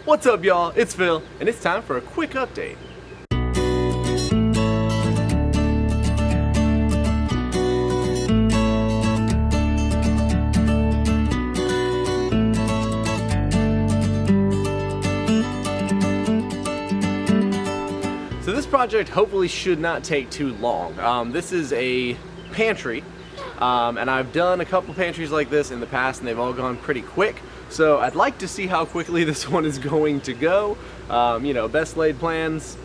What's up, y'all? It's Phil, and it's time for a quick update. So this project hopefully should not take too long. This is a pantry, and I've done a couple pantries like this in the past, and they've all gone pretty quick. So I'd like to see how quickly this one is going to go. You know, best laid plans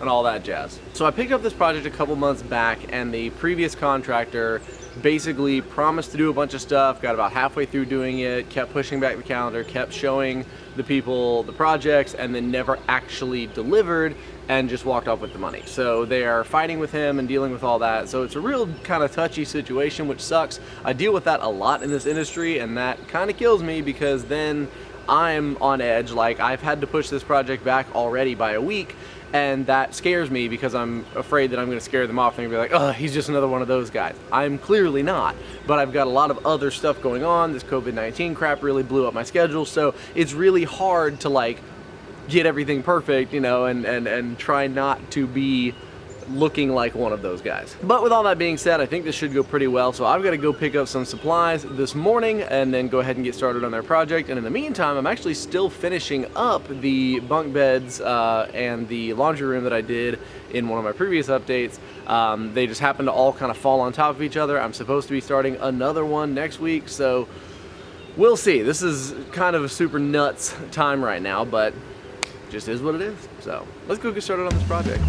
and all that jazz. So I picked up this project a couple months back, and the previous contractor basically promised to do a bunch of stuff, got about halfway through doing it, kept pushing back the calendar, kept showing the people the projects, and then never actually delivered and just walked off with the money. So they are fighting with him and dealing with all that. So it's a real kind of touchy situation, which sucks. I deal with that a lot in this industry, and that kind of kills me because then I'm on edge. Like, I've had to push this project back already by a week, and that scares me because I'm afraid that I'm gonna scare them off and they're gonna be like, oh, he's just another one of those guys. I'm clearly not, but I've got a lot of other stuff going on. This COVID-19 crap really blew up my schedule, so it's really hard to like get everything perfect, you know, and try not to be looking like one of those guys. But with all that being said, I think this should go pretty well. So I've got to go pick up some supplies this morning and then go ahead and get started on their project. And in the meantime, I'm actually still finishing up the bunk beds and the laundry room that I did in one of my previous updates. They just happen to all kind of fall on top of each other. I'm supposed to be starting another one next week, so we'll see. This is kind of a super nuts time right now, but just is what it is. So let's go get started on this project.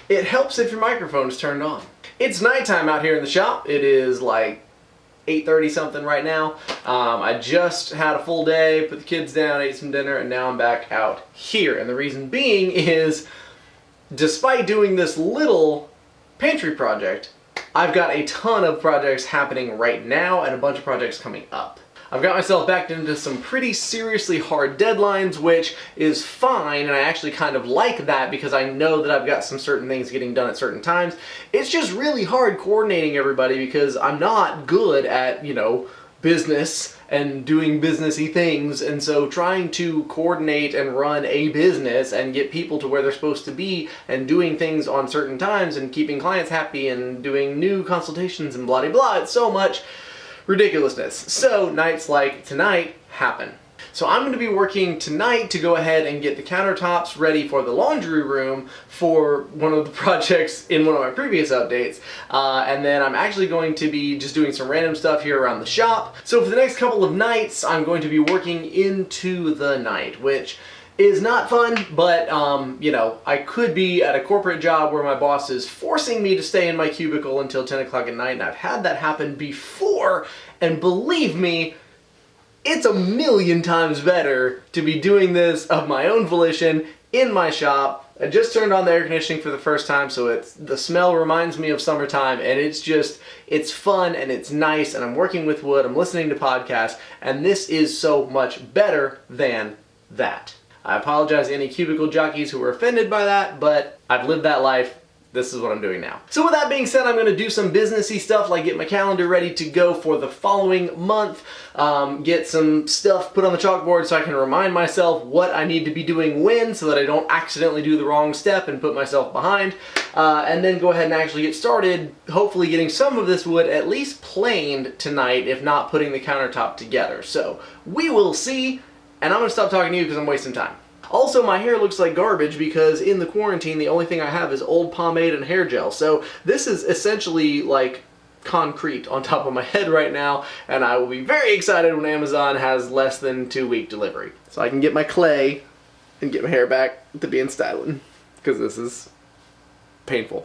It helps if your microphone is turned on. It's nighttime out here in the shop. It is like 8:30 something right now. I just had a full day, put the kids down, ate some dinner, and now I'm back out here. And the reason being is, despite doing this little pantry project, I've got a ton of projects happening right now and a bunch of projects coming up. I've got myself backed into some pretty seriously hard deadlines, which is fine, and I actually kind of like that because I know that I've got some certain things getting done at certain times. It's just really hard coordinating everybody because I'm not good at, you know, business and doing businessy things, and so trying to coordinate and run a business and get people to where they're supposed to be and doing things on certain times and keeping clients happy and doing new consultations and blah blah blah, it's so much ridiculousness. So nights like tonight happen. So I'm going to be working tonight to go ahead and get the countertops ready for the laundry room for one of the projects in one of my previous updates. And then I'm actually going to be just doing some random stuff here around the shop. So for the next couple of nights, I'm going to be working into the night, which is not fun, but you know, I could be at a corporate job where my boss is forcing me to stay in my cubicle until 10 o'clock at night, and I've had that happen before, and believe me, it's a million times better to be doing this of my own volition in my shop. I just turned on the air conditioning for the first time, so the smell reminds me of summertime, and it's fun and it's nice, and I'm working with wood, I'm listening to podcasts, and this is so much better than that. I apologize to any cubicle jockeys who were offended by that, but I've lived that life. This is what I'm doing now. So with that being said, I'm going to do some businessy stuff, like get my calendar ready to go for the following month, get some stuff put on the chalkboard so I can remind myself what I need to be doing when, so that I don't accidentally do the wrong step and put myself behind, and then go ahead and actually get started, hopefully getting some of this wood at least planed tonight, if not putting the countertop together. So we will see, and I'm going to stop talking to you because I'm wasting time. Also, my hair looks like garbage because in the quarantine the only thing I have is old pomade and hair gel. So this is essentially like concrete on top of my head right now, and I will be very excited when Amazon has less than 2-week delivery. So I can get my clay and get my hair back to being styling, because this is painful.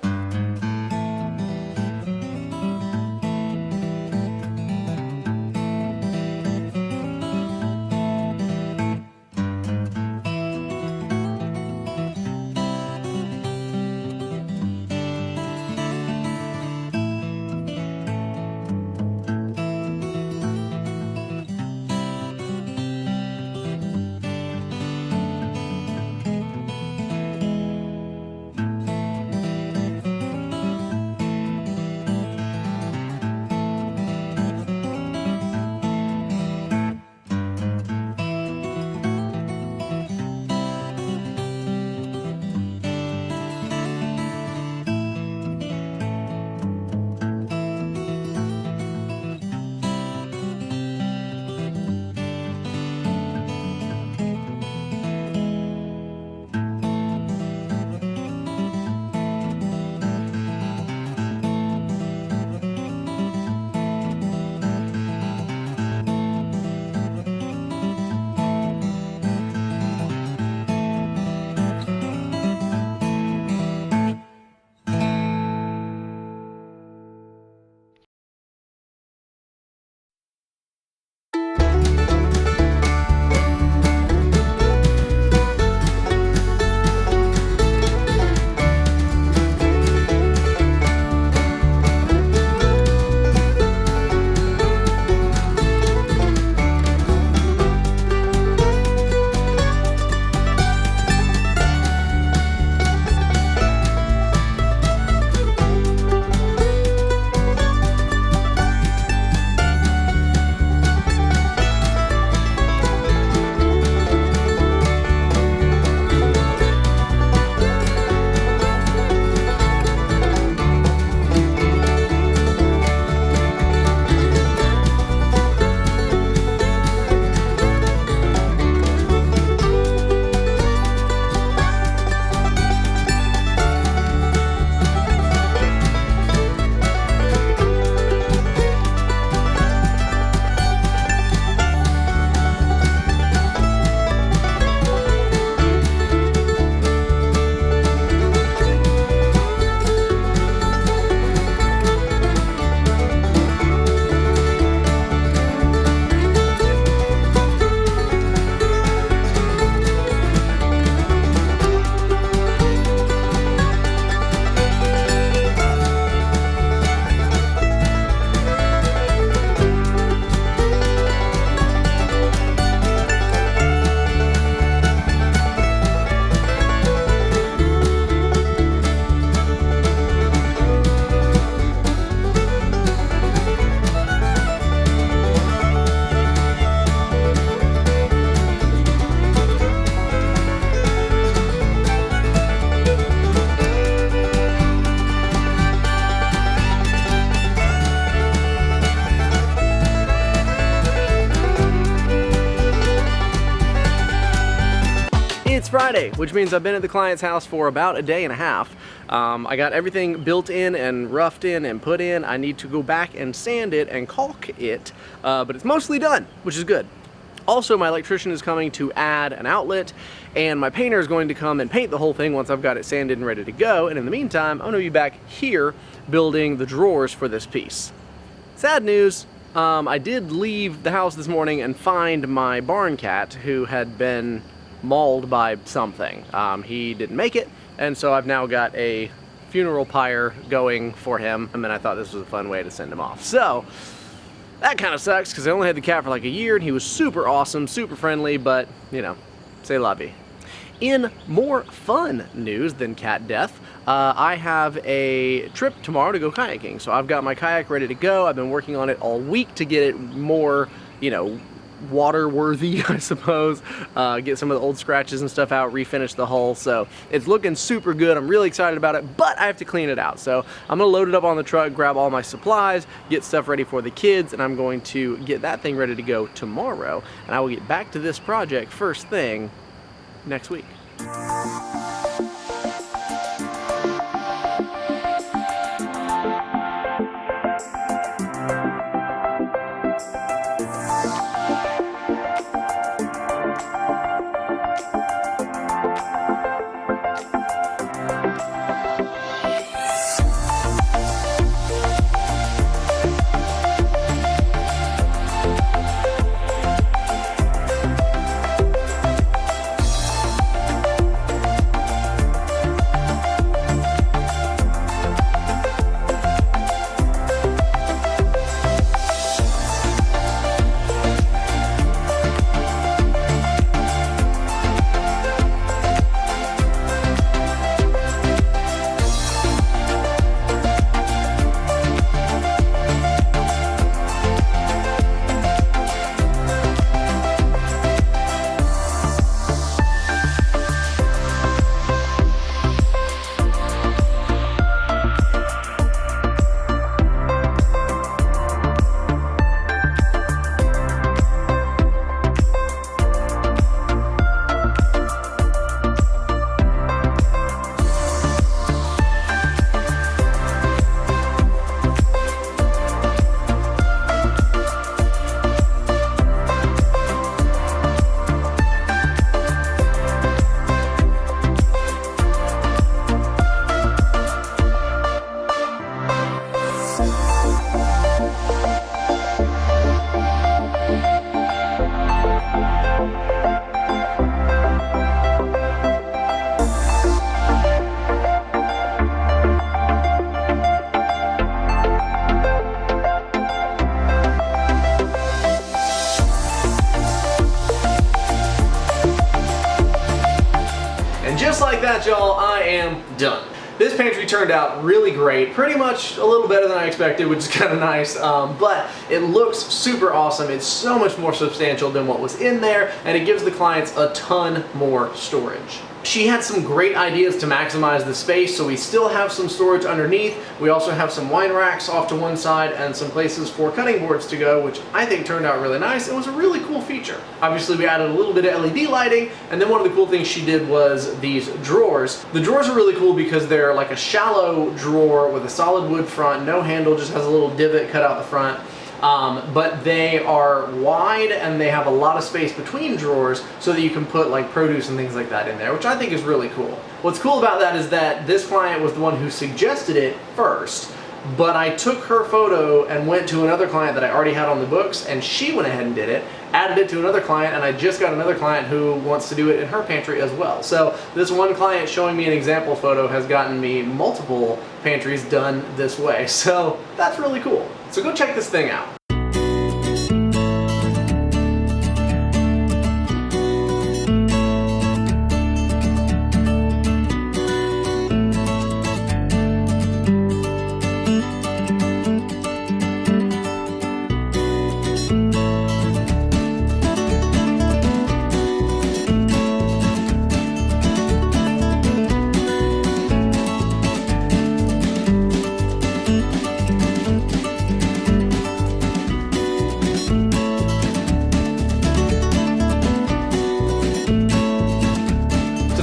It's Friday, which means I've been at the client's house for about a day and a half. I got everything built in and roughed in and put in. I need to go back and sand it and caulk it, but it's mostly done, which is good. Also, my electrician is coming to add an outlet, and my painter is going to come and paint the whole thing once I've got it sanded and ready to go. And in the meantime, I'm going to be back here building the drawers for this piece. Sad news, I did leave the house this morning and find my barn cat who had been mauled by something. He didn't make it, and so I've now got a funeral pyre going for him, and then I thought this was a fun way to send him off. So that kind of sucks because I only had the cat for like a year and he was super awesome, super friendly, but you know, c'est la vie. In more fun news than cat death, I have a trip tomorrow to go kayaking. So I've got my kayak ready to go. I've been working on it all week to get it more, you know, water worthy, I suppose. Get some of the old scratches and stuff out, refinish the hull. So it's looking super good. I'm really excited about it, but I have to clean it out. So I'm gonna load it up on the truck, grab all my supplies, get stuff ready for the kids, and I'm going to get that thing ready to go tomorrow. And I will get back to this project first thing next week. Just like that, y'all, I am done. This pantry turned out really great, pretty much a little better than I expected, which is kind of nice, but it looks super awesome. It's so much more substantial than what was in there, and it gives the clients a ton more storage. She had some great ideas to maximize the space, so we still have some storage underneath. We also have some wine racks off to one side and some places for cutting boards to go, which I think turned out really nice. It was a really cool feature. Obviously, we added a little bit of LED lighting, and then one of the cool things she did was these drawers. The drawers are really cool because they're like a shallow drawer with a solid wood front, no handle, just has a little divot cut out the front. But they are wide and they have a lot of space between drawers so that you can put like produce and things like that in there, which I think is really cool. What's cool about that is that this client was the one who suggested it first, but I took her photo and went to another client that I already had on the books, and she went ahead and did it, added it to another client, and I just got another client who wants to do it in her pantry as well. So this one client showing me an example photo has gotten me multiple pantries done this way. So that's really cool. So go check this thing out.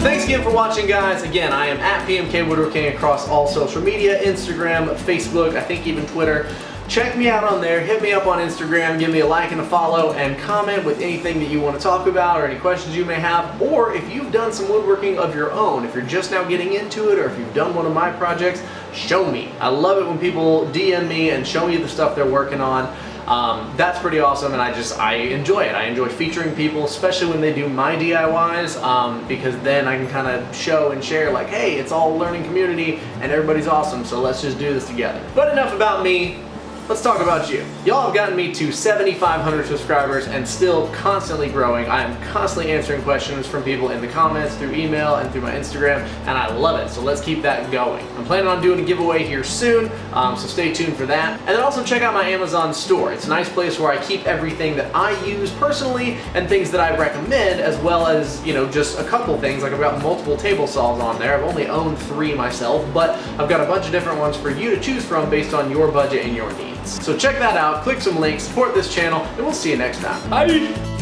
thanks again for watching, guys. Again, I am at PMK Woodworking across all social media, Instagram, Facebook, I think even Twitter. Check me out on there, hit me up on Instagram, give me a like and a follow, and comment with anything that you want to talk about or any questions you may have, or if you've done some woodworking of your own, if you're just now getting into it, or if you've done one of my projects, show me. I love it when people DM me and show me the stuff they're working on. That's pretty awesome, and I enjoy it. I enjoy featuring people, especially when they do my DIYs, because then I can kind of show and share like, hey, it's all a learning community and everybody's awesome, so let's just do this together. But enough about me. Let's talk about you. Y'all have gotten me to 7,500 subscribers and still constantly growing. I am constantly answering questions from people in the comments, through email, and through my Instagram, and I love it, so let's keep that going. I'm planning on doing a giveaway here soon, so stay tuned for that. And then also check out my Amazon store. It's a nice place where I keep everything that I use personally and things that I recommend, as well as, you know, just a couple things. Like I've got multiple table saws on there. I've only owned 3 myself, but I've got a bunch of different ones for you to choose from based on your budget and your needs. So check that out, click some links, support this channel, and we'll see you next time. Bye!